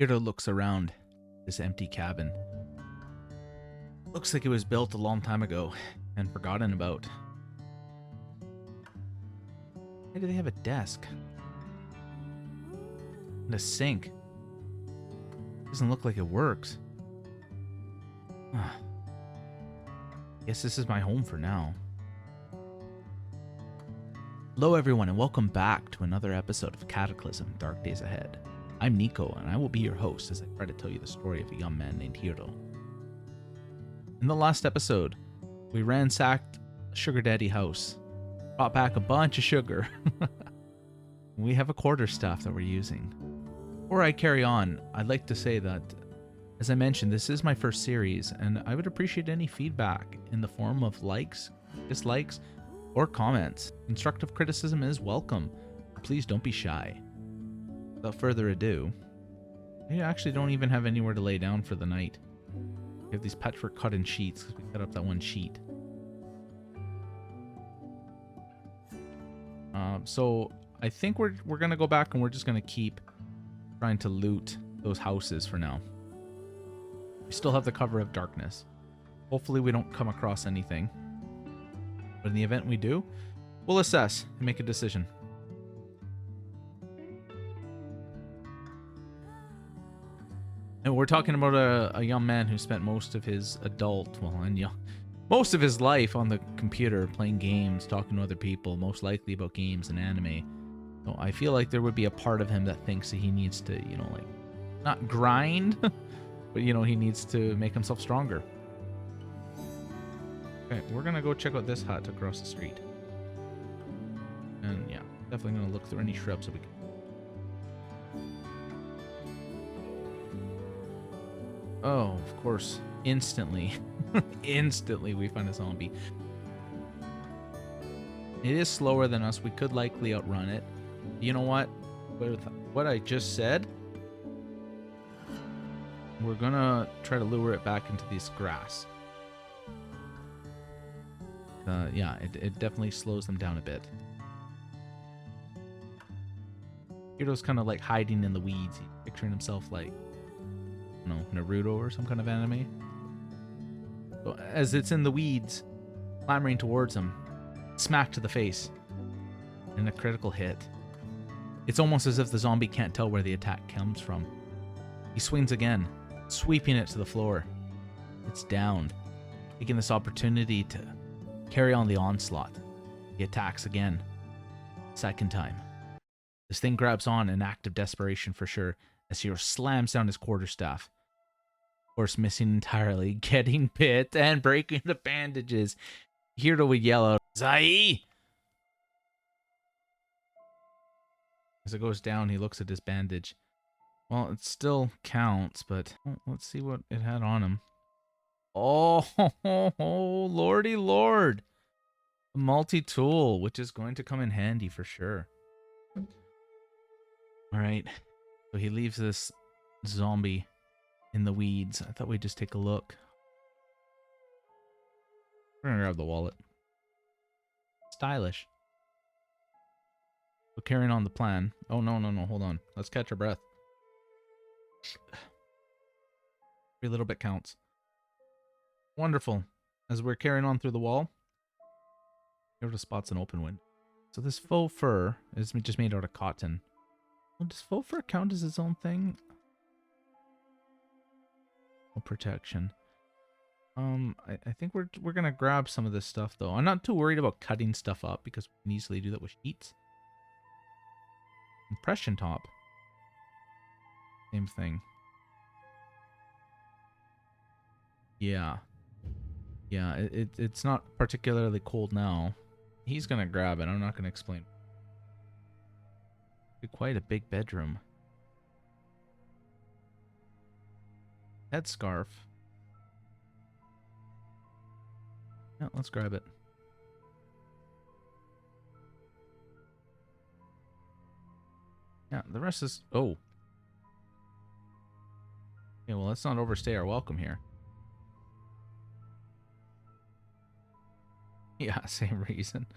Heero looks around this empty cabin. Looks like it was built a long time ago and forgotten about. Why do they have a desk? And a sink? Doesn't look like it works. Guess this is my home for now. Hello everyone and welcome back to another episode of Cataclysm Dark Days Ahead. I'm Niko and I will be your host as I try to tell you the story of a young man named Heero. In the last episode, we ransacked a sugar daddy house, brought back a bunch of sugar. We have a quarterstaff that we're using. Before I carry on, I'd like to say that, as I mentioned, this is my first series and I would appreciate any feedback in the form of likes, dislikes, or comments. Constructive criticism is welcome. Please don't be shy. Without further ado, I actually don't even have anywhere to lay down for the night. We have these patchwork cut-in sheets because we cut up that one sheet. So I think we're gonna go back and we're just gonna keep trying to loot those houses for now. We still have the cover of darkness. Hopefully we don't come across anything. But in the event we do, we'll assess and make a decision. And we're talking about a young man who spent most of his most of his life on the computer, playing games, talking to other people, most likely about games and anime. So I feel like there would be a part of him that thinks that he needs to, like, not grind, but, he needs to make himself stronger. Okay, we're gonna go check out this hut across the street. And yeah, definitely gonna look through any shrubs that we can. Oh, of course. Instantly. Instantly we find a zombie. It is slower than us. We could likely outrun it. You know what? With what I just said, we're gonna try to lure it back into this grass. Yeah, it definitely slows them down a bit. Heero's kind of like hiding in the weeds. He's picturing himself like, Naruto or some kind of anime. So as it's in the weeds, clambering towards him, smack to the face, and a critical hit. It's almost as if the zombie can't tell where the attack comes from. He swings again, sweeping it to the floor. It's downed, taking this opportunity to carry on the onslaught. He attacks again. Second time. This thing grabs on, an act of desperation for sure, as Heero slams down his quarterstaff. Of course, missing entirely, getting bit, and breaking the bandages. Heero would yell out, "Zai!" As it goes down, he looks at his bandage. Well, it still counts, but let's see what it had on him. Oh, lordy lord. A multi-tool, which is going to come in handy for sure. Alright, so he leaves this zombie in the weeds. I thought we'd just take a look. We're gonna grab the wallet. Stylish. We're carrying on the plan. Oh, no, hold on. Let's catch our breath. Every little bit counts. Wonderful. As we're carrying on through the wall, Heero spots an open window. So this faux fur is just made out of cotton. Well, does faux fur count as its own thing? No protection. I think we're gonna grab some of this stuff though. I'm not too worried about cutting stuff up because we can easily do that with sheets. Impression top. Same thing. Yeah. Yeah, it's not particularly cold now. He's gonna grab it. I'm not gonna explain. Quite a big bedroom. Headscarf. Yeah, let's grab it. Yeah, the rest is... Oh. Okay, well, let's not overstay our welcome here. Yeah, same reason.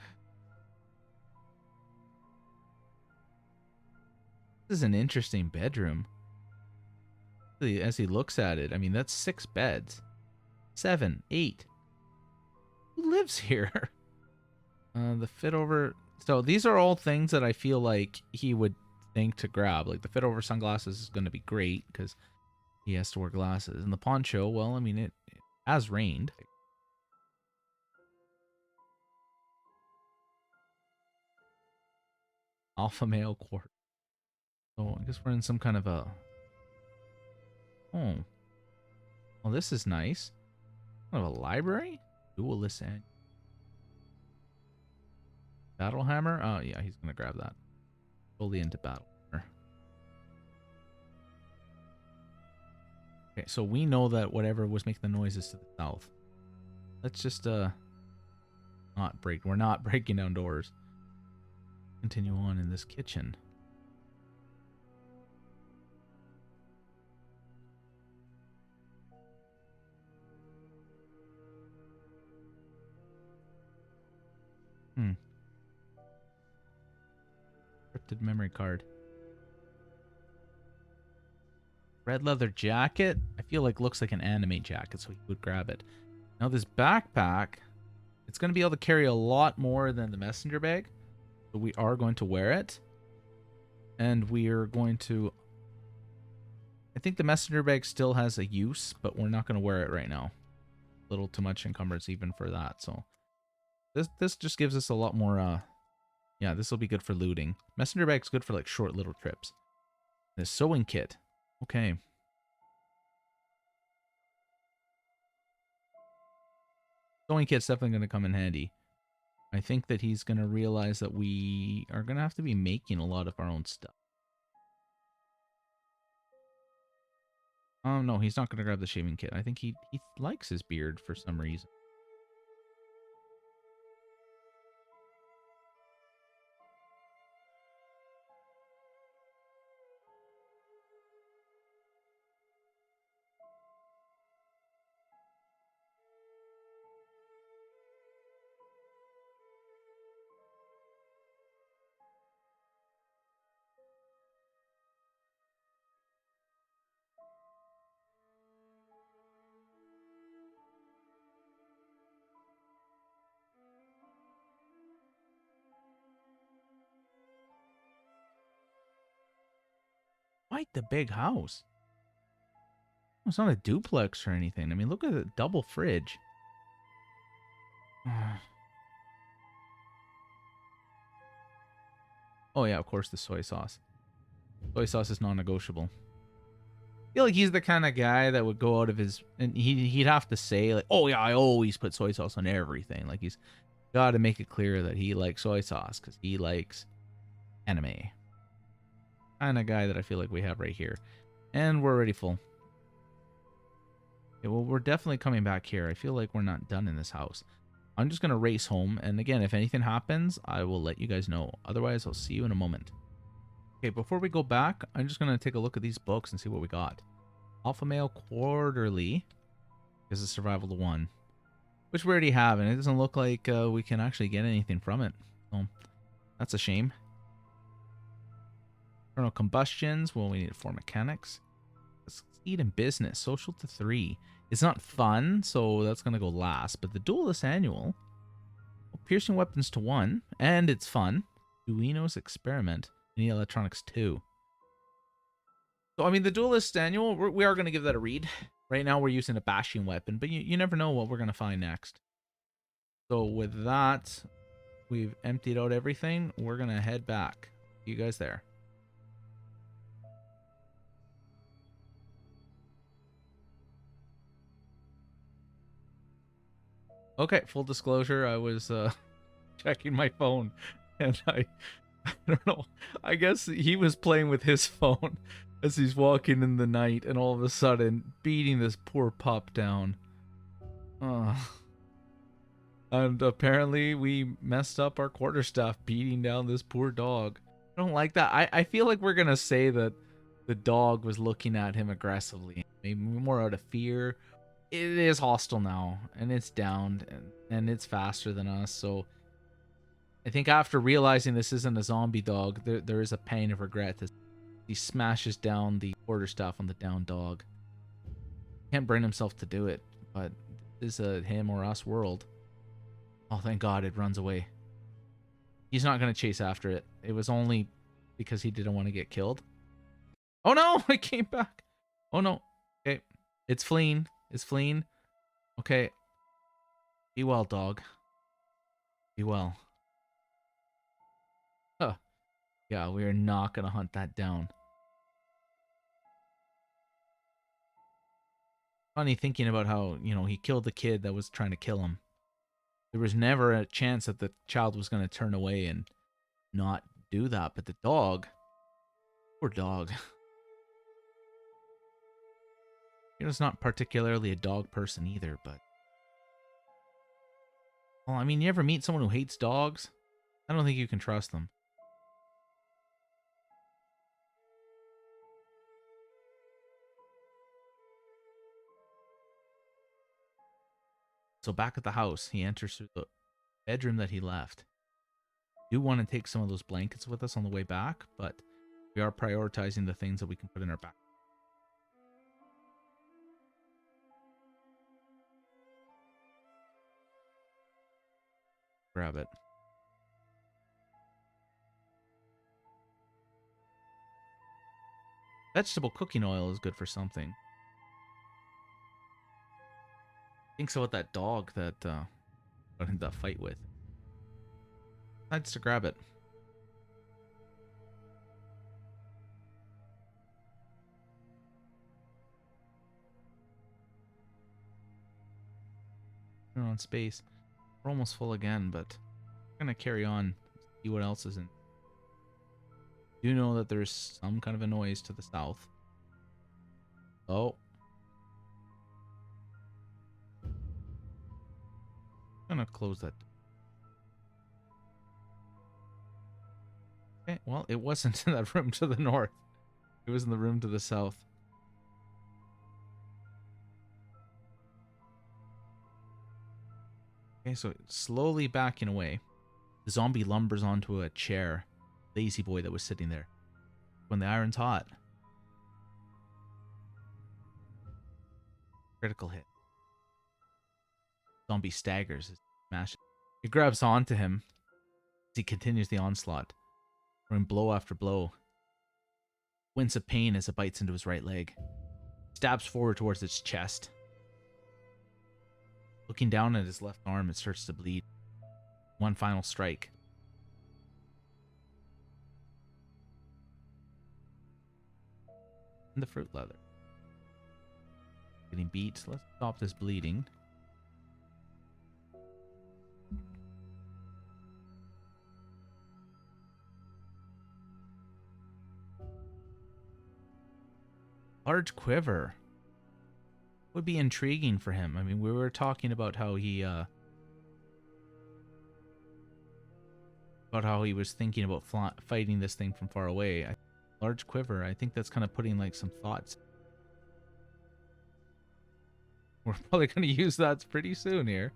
This is an interesting bedroom. As he looks at it, I mean, that's 6 beds. 7, 8. Who lives here? The fit over. So these are all things that I feel like he would think to grab. Like the fit over sunglasses is going to be great because he has to wear glasses. And the poncho, well, I mean, it has rained. Alpha male quart. So I guess we're in some kind of a... Oh. Well, this is nice. Kind of a library? Duelist and battle hammer? Oh, yeah, he's going to grab that. Fully into battle hammer. Okay, so we know that whatever was making the noises to the south. Let's just, not break. We're not breaking down doors. Continue on in this kitchen. Encrypted memory card. Red leather jacket. I feel like looks like an anime jacket, so he would grab it. Now this backpack, it's going to be able to carry a lot more than the messenger bag. So we are going to wear it. And we are going to... I think the messenger bag still has a use, but we're not going to wear it right now. A little too much encumbrance even for that, so... This just gives us a lot more, yeah, this will be good for looting. Messenger bag's good for, like, short little trips. This sewing kit. Okay. Sewing kit's definitely going to come in handy. I think that he's going to realize that we are going to have to be making a lot of our own stuff. Oh, no, he's not going to grab the shaving kit. I think he likes his beard for some reason. Quite the big house. It's not a duplex or anything. I mean, look at the double fridge. Oh, yeah, of course, the soy sauce. Soy sauce is non-negotiable. I feel like he's the kind of guy that would go out of his... And he'd have to say, like, oh, yeah, I always put soy sauce on everything. Like, he's got to make it clear that he likes soy sauce because he likes anime. Kind of guy that I feel like we have right here. And we're already full. Okay, well, we're definitely coming back here. I feel like we're not done in this house. I'm just going to race home. And again, if anything happens, I will let you guys know. Otherwise, I'll see you in a moment. Okay, before we go back, I'm just going to take a look at these books and see what we got. Alpha Male Quarterly is a Survival to 1. Which we already have, and it doesn't look like we can actually get anything from it. So, that's a shame. Internal Combustions, well, we need 4 mechanics. Succeed in Business, Social to 3. It's not fun, so that's going to go last. But the Duelist Annual, Piercing Weapons to 1, and it's fun. Duino's Experiment, and Electronics 2. So, I mean, the Duelist Annual, we are going to give that a read. Right now, we're using a bashing weapon, but you never know what we're going to find next. So, with that, we've emptied out everything. We're going to head back. See you guys there. Okay, full disclosure, I was checking my phone, and I don't know, I guess he was playing with his phone as he's walking in the night, and all of a sudden, beating this poor pup down. And apparently, we messed up our quarterstaff beating down this poor dog. I don't like that. I feel like we're going to say that the dog was looking at him aggressively, maybe more out of fear. It is hostile now, and it's downed, and it's faster than us, so I think after realizing this isn't a zombie dog, there is a pain of regret as he smashes down the quarterstaff on the down dog. Can't bring himself to do it, but this is a him or us world. Oh, thank God it runs away. He's not going to chase after it. It was only because he didn't want to get killed. Oh no, it came back. Oh no. Okay. It's fleeing. It's fleeing. Okay. Be well, dog. Be well. Huh. Yeah, we are not going to hunt that down. Funny thinking about how, you know, he killed the kid that was trying to kill him. There was never a chance that the child was going to turn away and not do that. But the dog, poor dog. Hero's not particularly a dog person either, but... Well, I mean, you ever meet someone who hates dogs? I don't think you can trust them. So back at the house, he enters through the bedroom that he left. We do want to take some of those blankets with us on the way back, but we are prioritizing the things that we can put in our back. Grab it. Vegetable cooking oil is good for something. Thinks about that dog that got into that fight with. Decides to grab it. We're on space. We're almost full again, but I'm gonna carry on. See what else is in. Do know that there's some kind of a noise to the south. Oh. I'm gonna close that. Okay, well, it wasn't in that room to the north. It was in the room to the south. Okay, so slowly backing away. The zombie lumbers onto a chair. Lazy boy that was sitting there. When the iron's hot. Critical hit. Zombie staggers. Smashes. He grabs onto him as he continues the onslaught. Throwing blow after blow. Wince of pain as it bites into his right leg. Stabs forward towards its chest. Looking down at his left arm, it starts to bleed. One final strike. And the fruit leather. Getting beat. Let's stop this bleeding. Large quiver. Would be intriguing for him. I mean, we were talking about how he was thinking about fighting this thing from far away. Large quiver. I think that's kind of putting like some thoughts. We're probably going to use that pretty soon here.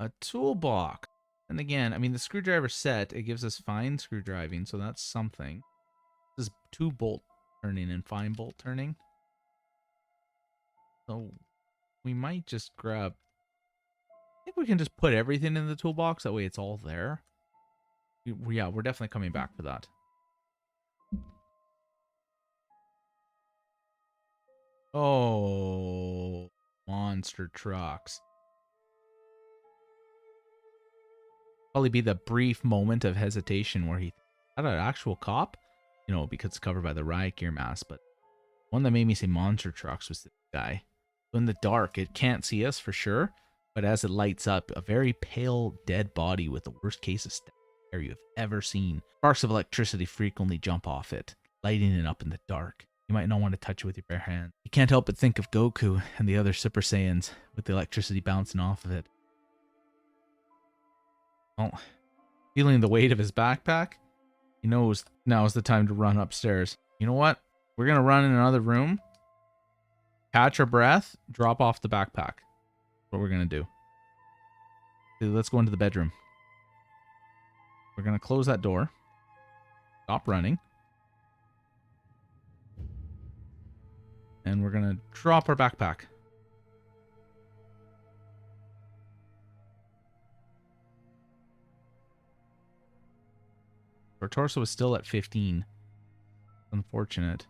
A toolbox. And again, I mean, the screwdriver set, it gives us fine screwdriving, so that's something. This is 2 bolt turning and fine bolt turning. So we might just grab... I think we can just put everything in the toolbox. That way it's all there. Yeah, we're definitely coming back for that. Oh, monster trucks. Probably be the brief moment of hesitation where he had an actual cop, you know, because it's covered by the riot gear mask. But one that made me say monster trucks was this guy. In the dark, it can't see us for sure, but as it lights up, a very pale, dead body with the worst case of stare you have ever seen. Sparks of electricity frequently jump off it, lighting it up in the dark. You might not want to touch it with your bare hand. You can't help but think of Goku and the other Super Saiyans with the electricity bouncing off of it. Well, feeling the weight of his backpack, he knows now is the time to run upstairs. You know what? We're going to run in another room. Catch our breath, drop off the backpack. That's what we're going to do. Okay, let's go into the bedroom. We're going to close that door. Stop running. And we're going to drop our backpack. Our torso is still at 15. Unfortunate.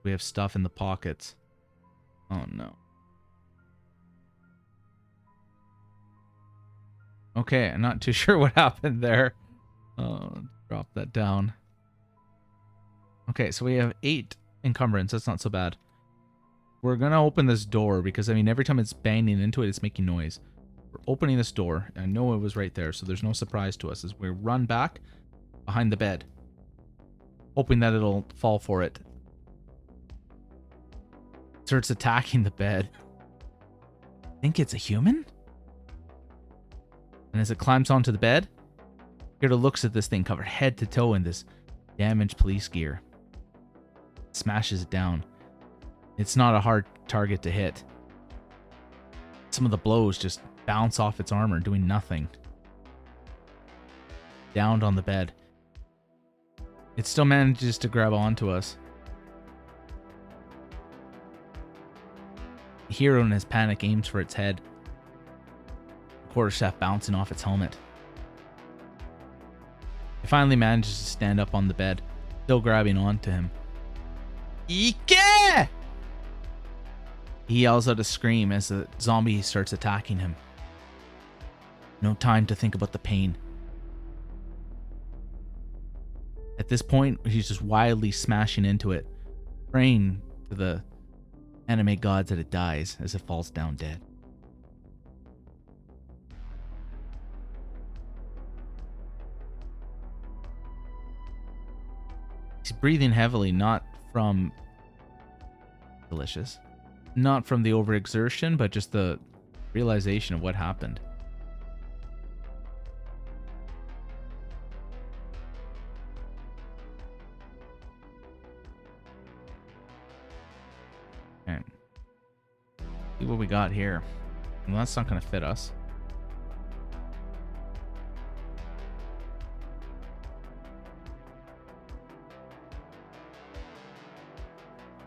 We have stuff in the pockets. Oh no. Okay, I'm not too sure what happened there. Oh, drop that down. Okay, so we have 8 encumbrance. That's not so bad. We're gonna open this door because, I mean, every time it's banging into it, it's making noise. We're opening this door. I know it was right there, so there's no surprise to us as we run back behind the bed, hoping that it'll fall for it. Starts attacking the bed. Think it's a human? And as it climbs onto the bed, Heero looks at this thing covered head to toe in this damaged police gear. Smashes it down. It's not a hard target to hit. Some of the blows just bounce off its armor, doing nothing. Downed on the bed. It still manages to grab onto us. Heero in his panic aims for its head. Quarterstaff bouncing off its helmet. It finally manages to stand up on the bed, still grabbing onto him. Ike! He yells out a scream as the zombie starts attacking him. No time to think about the pain. At this point, he's just wildly smashing into it, praying to the anime gods that it dies as it falls down dead. He's breathing heavily, not from delicious, not from the overexertion, but just the realization of what happened. Okay. See what we got here. Well, that's not going to fit us.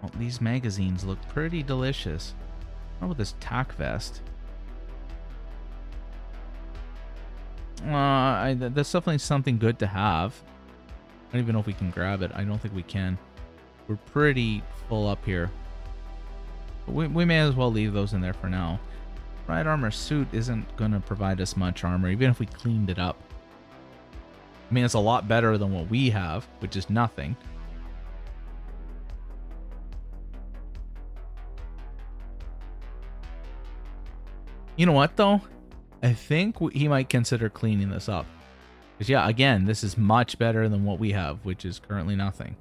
Well, these magazines look pretty delicious. How about this tack vest? That's definitely something good to have. I don't even know if we can grab it. I don't think we can. We're pretty full up here. But we may as well leave those in there for now. Ride armor suit isn't going to provide us much armor, even if we cleaned it up. I mean, it's a lot better than what we have, which is nothing. You know what, though? I think he might consider cleaning this up. Because, yeah, again, this is much better than what we have, which is currently nothing.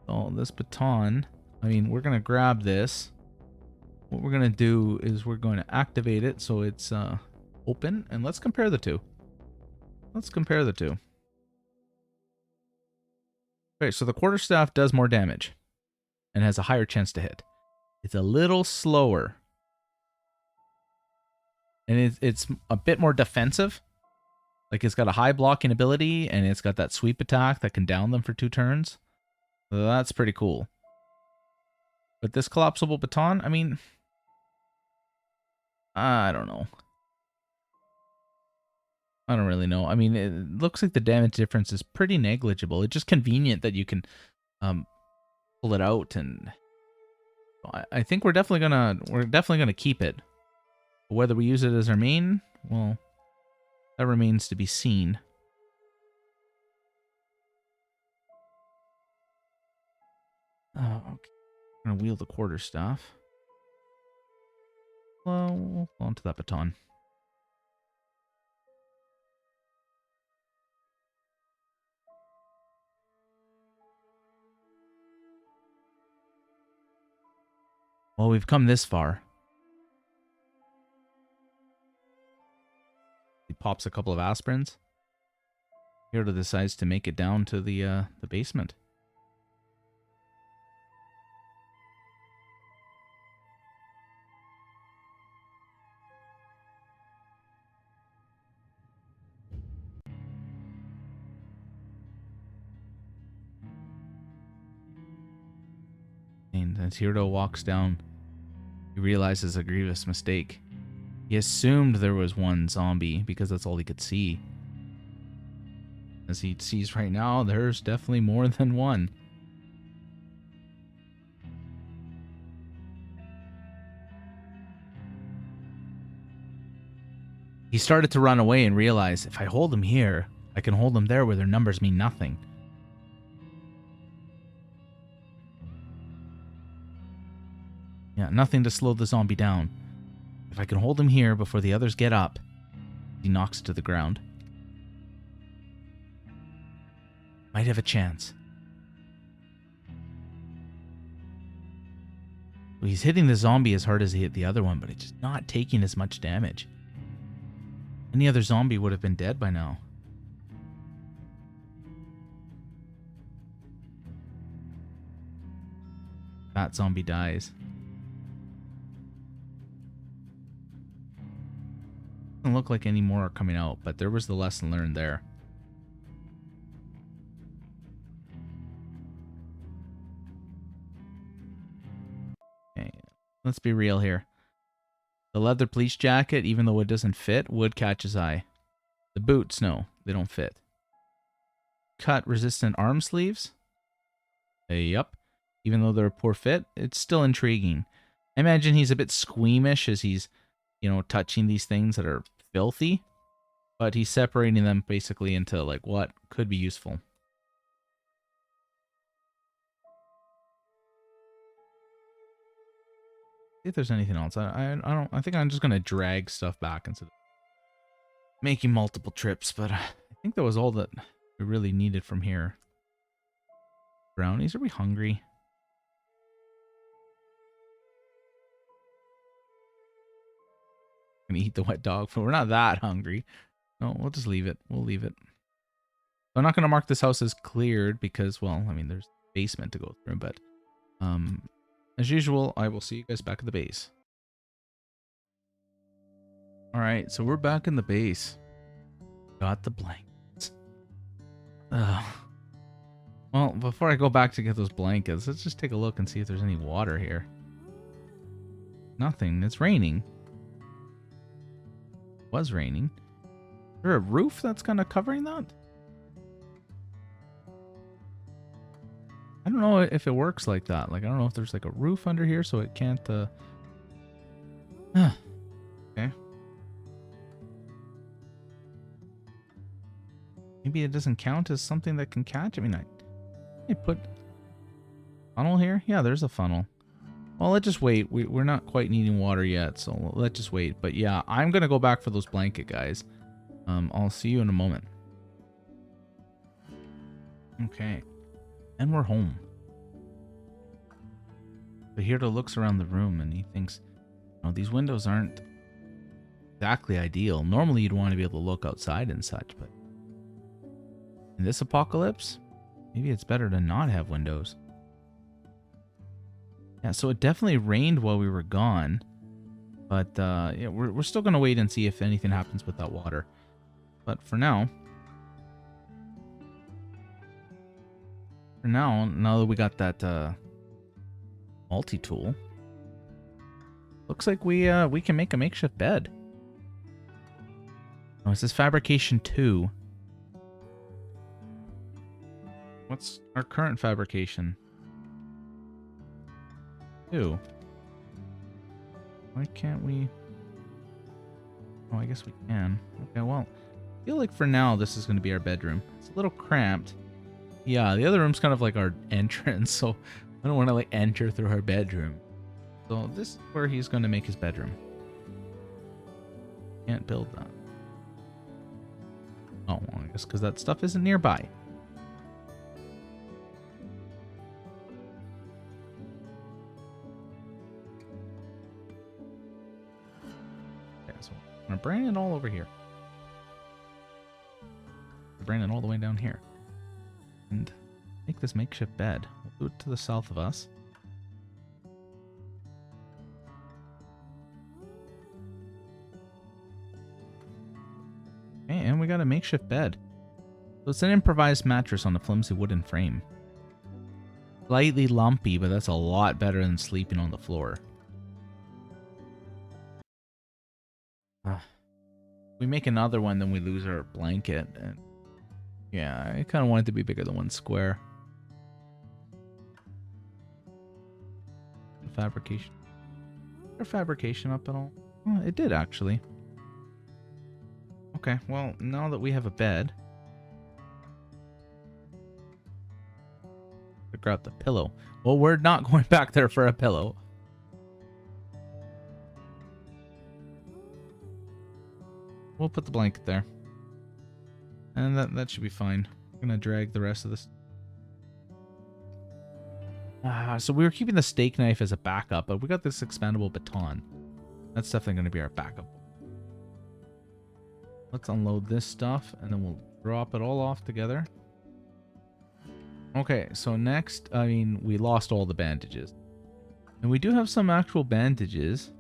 So, this baton, I mean, we're going to grab this. What we're going to do is we're going to activate it so it's open. And let's compare the two. Let's compare the two. Okay, so the quarterstaff does more damage and has a higher chance to hit. It's a little slower. And it's a bit more defensive. Like, it's got a high blocking ability, and it's got that sweep attack that can down them for 2 turns. So that's pretty cool. But this collapsible baton, I mean, I don't know. I don't really know. I mean, it looks like the damage difference is pretty negligible. It's just convenient that you can pull it out, and I think we're definitely gonna keep it. Whether we use it as our main, well, that remains to be seen. Oh, okay. I'm gonna wield the quarterstaff. Well, we'll go onto that baton. Well, we've come this far. He pops a couple of aspirins. Heero decides to make it down to the basement. as Heero walks down, he realizes a grievous mistake. He assumed there was one zombie because that's all he could see. As he sees right now, there's definitely more than one. He started to run away and realized, if I hold him here, I can hold him there where their numbers mean nothing. Yeah, nothing to slow the zombie down. If I can hold him here before the others get up, he knocks to the ground. Might have a chance. Well, he's hitting the zombie as hard as he hit the other one, but it's just not taking as much damage. Any other zombie would have been dead by now. That zombie dies. Doesn't look like any more are coming out, but there was the lesson learned there. Okay, let's be real here. The leather police jacket, even though it doesn't fit, would catch his eye. The boots, no, they don't fit. Cut resistant arm sleeves? Yup. Even though they're a poor fit, it's still intriguing. I imagine he's a bit squeamish as he's, touching these things that are filthy. But he's separating them basically into, like, what could be useful. See if there's anything else. I think I'm just gonna drag stuff back instead of making multiple trips, but I think that was all that we really needed from here. Brownies, are we hungry? Gonna eat the wet dog food. We're not that hungry. No, we'll just leave it. We'll leave it. I'm not gonna mark this house as cleared because, well, I mean, there's basement to go through, but as usual, I will see you guys back at the base. Alright, so we're back in the base. Got the blankets. Well, before I go back to get those blankets, let's just take a look and see if there's any water here. Nothing. It's raining. It was raining. Is there a roof that's kind of covering that? I don't know if it works like that. Like, I don't know if there's like a roof under here so it can't, okay. Maybe it doesn't count as something that can catch. I mean, I put funnel here. Yeah, there's a funnel. Well, let's just wait. We're not quite needing water yet, so let's just wait. But yeah, I'm going to go back for those blanket guys. I'll see you in a moment. Okay. And we're home. But Heero looks around the room and he thinks, these windows aren't exactly ideal. Normally you'd want to be able to look outside and such, but in this apocalypse, maybe it's better to not have windows. Yeah, so it definitely rained while we were gone, but yeah, we're still going to wait and see if anything happens with that water. But for now, now that we got that multi-tool, looks like we can make a makeshift bed. Oh, it says fabrication 2. What's our current fabrication? 2. Why can't we? Oh, I guess we can. Okay, well, I feel like for now this is going to be our bedroom. It's a little cramped. Yeah, the other room's kind of like our entrance, so I don't want to like enter through our bedroom. So this is where he's going to make his bedroom. Can't build that. Oh, well, I guess because that stuff isn't nearby. Okay, so I'm going to bring it all over here. Bring it all the way down here. And make this makeshift bed. We'll do it to the south of us. Okay, and we got a makeshift bed. So it's an improvised mattress on a flimsy wooden frame. Slightly lumpy, but that's a lot better than sleeping on the floor. We make another one, then we lose our blanket. And yeah, I kind of want it to be bigger than 1 square. Fabrication. Is there fabrication up at all? Oh, it did actually. Okay, well, now that we have a bed, grab the pillow. Well, we're not going back there for a pillow. We'll put the blanket there. And that should be fine. I'm gonna drag the rest of this. So we were keeping the steak knife as a backup, but we got this expandable baton. That's definitely gonna be our backup. Let's unload this stuff, and then we'll drop it all off together. Okay, so next, I mean, we lost all the bandages. And we do have some actual bandages.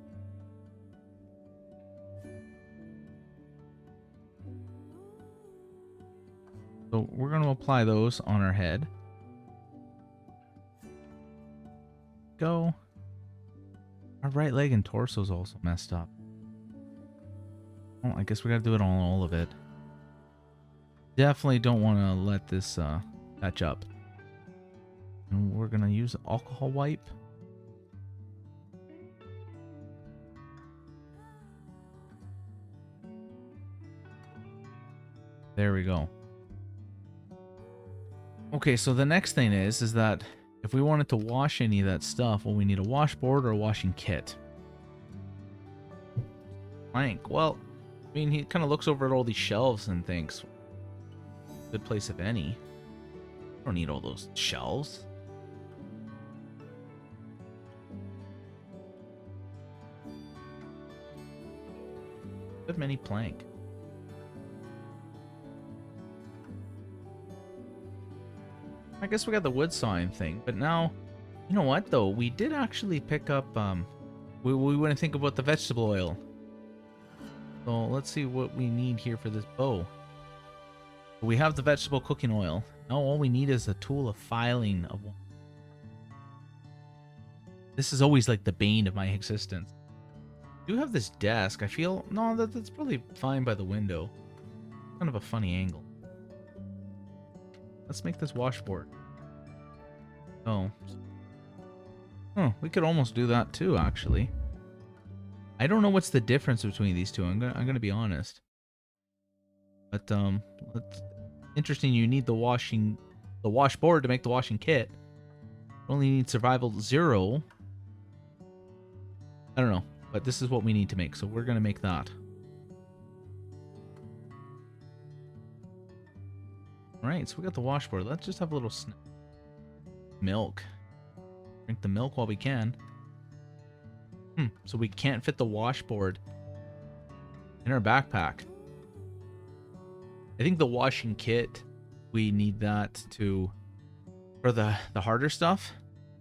So we're going to apply those on our head. Go. Our right leg and torso is also messed up. Well, I guess we got to do it on all of it. Definitely don't want to let this catch up. And we're going to use alcohol wipe. There we go. Okay, so the next thing is that if we wanted to wash any of that stuff, well, we need a washboard or a washing kit. Blank. Well, I mean, he kind of looks over at all these shelves and thinks, good place if any. I don't need all those shelves. Good many plank. I guess we got the wood sawing thing, but now, you know what though? We did actually pick up, we want to think about the vegetable oil. So let's see what we need here for this bow. We have the vegetable cooking oil. Now all we need is a tool of filing of one. This is always like the bane of my existence. I do have this desk. I feel, no, that's probably fine by the window. Kind of a funny angle. Let's make this washboard. Oh. Oh, we could almost do that too, actually. I don't know what's the difference between these two. I'm gonna be honest. But interesting. You need the washboard to make the washing kit. Only need survival 0. I don't know, but this is what we need to make, so we're gonna make that. Alright, so we got the washboard. Let's just have a little milk. Drink the milk while we can. So we can't fit the washboard in our backpack. I think the washing kit, we need that for the harder stuff.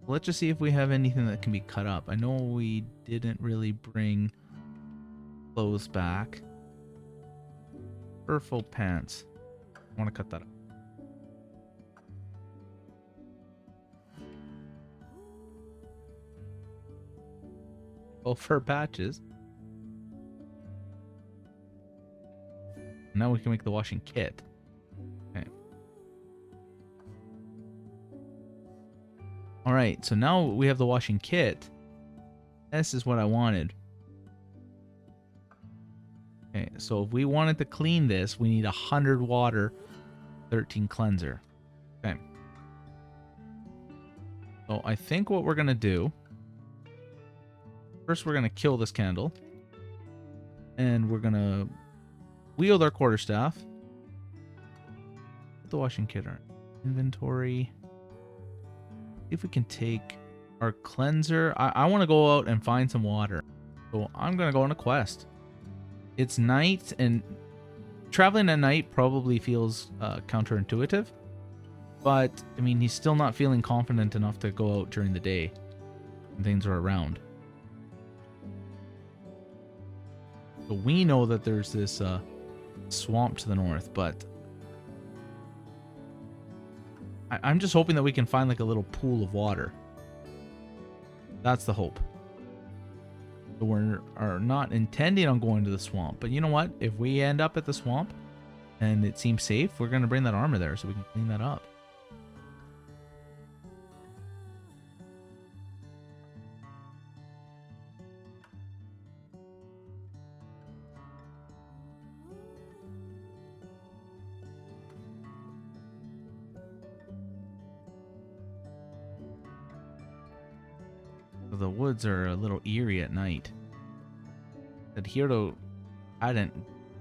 Let's just see if we have anything that can be cut up. I know we didn't really bring clothes back. Fur-full pants. I want to cut that up. Oh, fur patches. Now we can make the washing kit. Okay. Alright, so now we have the washing kit. This is what I wanted. Okay, so if we wanted to clean this, we need 100 water, 13 cleanser. Okay. So I think what we're going to do... First, we're going to kill this candle. And we're going to wield our quarterstaff. Put the washing kit in our inventory. See if we can take our cleanser. I want to go out and find some water. So I'm going to go on a quest. It's night, and traveling at night probably feels counterintuitive. But, I mean, he's still not feeling confident enough to go out during the day when things are around. So we know that there's this swamp to the north, but I'm just hoping that we can find like a little pool of water. That's the hope. So are not intending on going to the swamp. But you know what? If we end up at the swamp and it seems safe, we're going to bring that armor there so we can clean that up. The woods are a little eerie at night. That Heero hadn't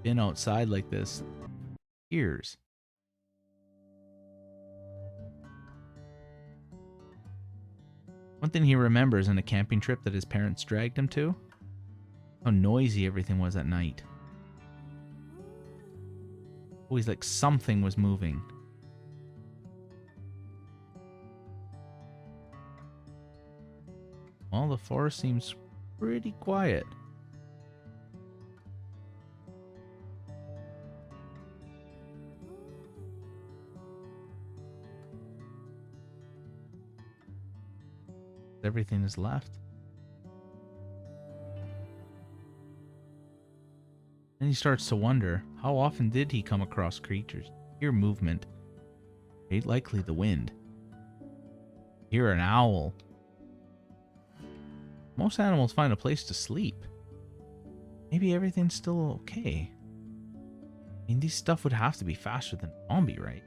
been outside like this in years. One thing he remembers in a camping trip that his parents dragged him to, how noisy everything was at night. Always like something was moving. Well, the forest seems pretty quiet. Everything is left. Then he starts to wonder, how often did he come across creatures, hear movement, very likely the wind, hear an owl. Most animals find a place to sleep. Maybe everything's still okay. I mean, these stuff would have to be faster than a zombie, right?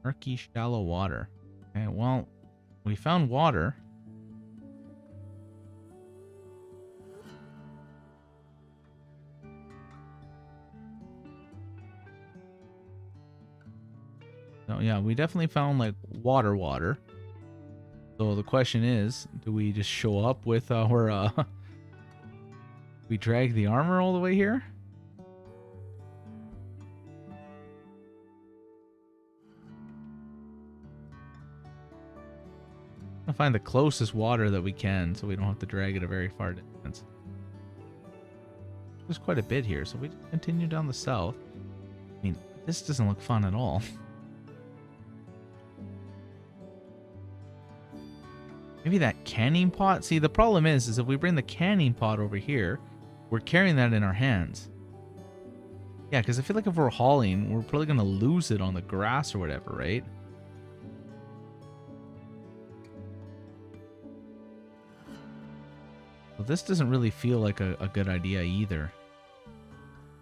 Murky, shallow water. Okay, well, we found water. So yeah, we definitely found like water. So the question is, do we just show up with our we drag the armor all the way here? I'll find the closest water that we can so we don't have to drag it a very far distance. There's quite a bit here, so we just continue down the south. I mean, this doesn't look fun at all. Maybe that canning pot? See, the problem is if we bring the canning pot over here, we're carrying that in our hands. Yeah, because I feel like if we're hauling, we're probably going to lose it on the grass or whatever, right? Well, this doesn't really feel like a good idea either,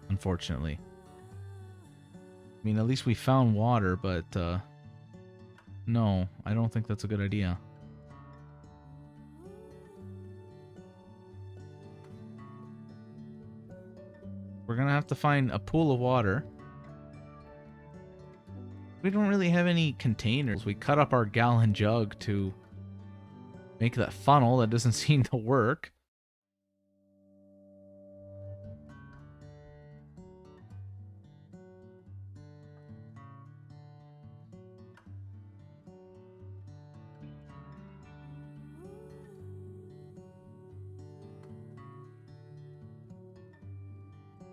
unfortunately. I mean, at least we found water, but no, I don't think that's a good idea. We're gonna have to find a pool of water. We don't really have any containers. We cut up our gallon jug to make that funnel. That doesn't seem to work.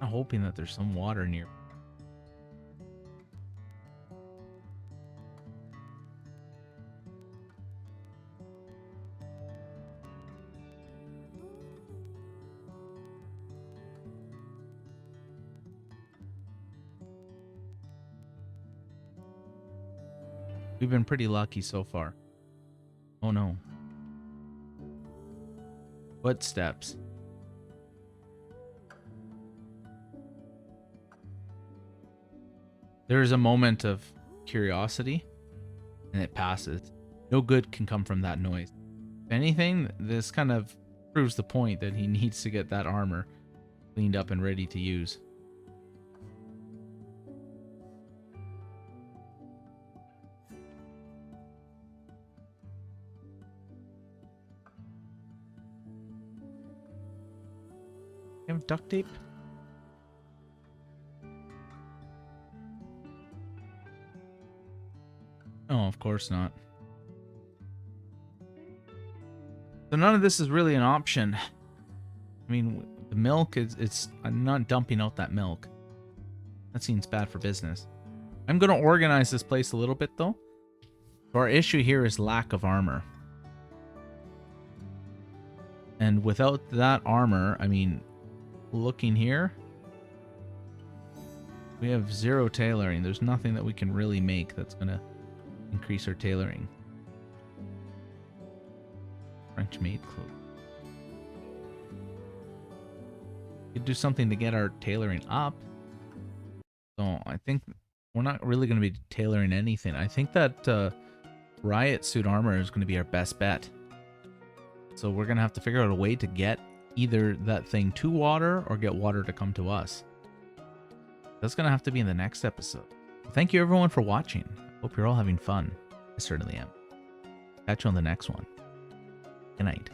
I'm hoping that there's some water near. We've been pretty lucky so far. Oh no. Footsteps. There's a moment of curiosity, and it passes. No good can come from that noise. If anything, this kind of proves the point that he needs to get that armor cleaned up and ready to use. You have duct tape? Oh, of course not. So none of this is really an option. I mean, the milk is I'm not dumping out that milk. That seems bad for business. I'm going to organize this place a little bit, though. Our issue here is lack of armor. And without that armor, I mean, looking here, we have 0 tailoring. There's nothing that we can really make that's going to increase our tailoring. French made clothes. Could do something to get our tailoring up. So I think we're not really going to be tailoring anything. I think that riot suit armor is going to be our best bet. So we're going to have to figure out a way to get either that thing to water or get water to come to us. That's going to have to be in the next episode. Thank you everyone for watching. Hope you're all having fun. I certainly am. Catch you on the next one. Good night.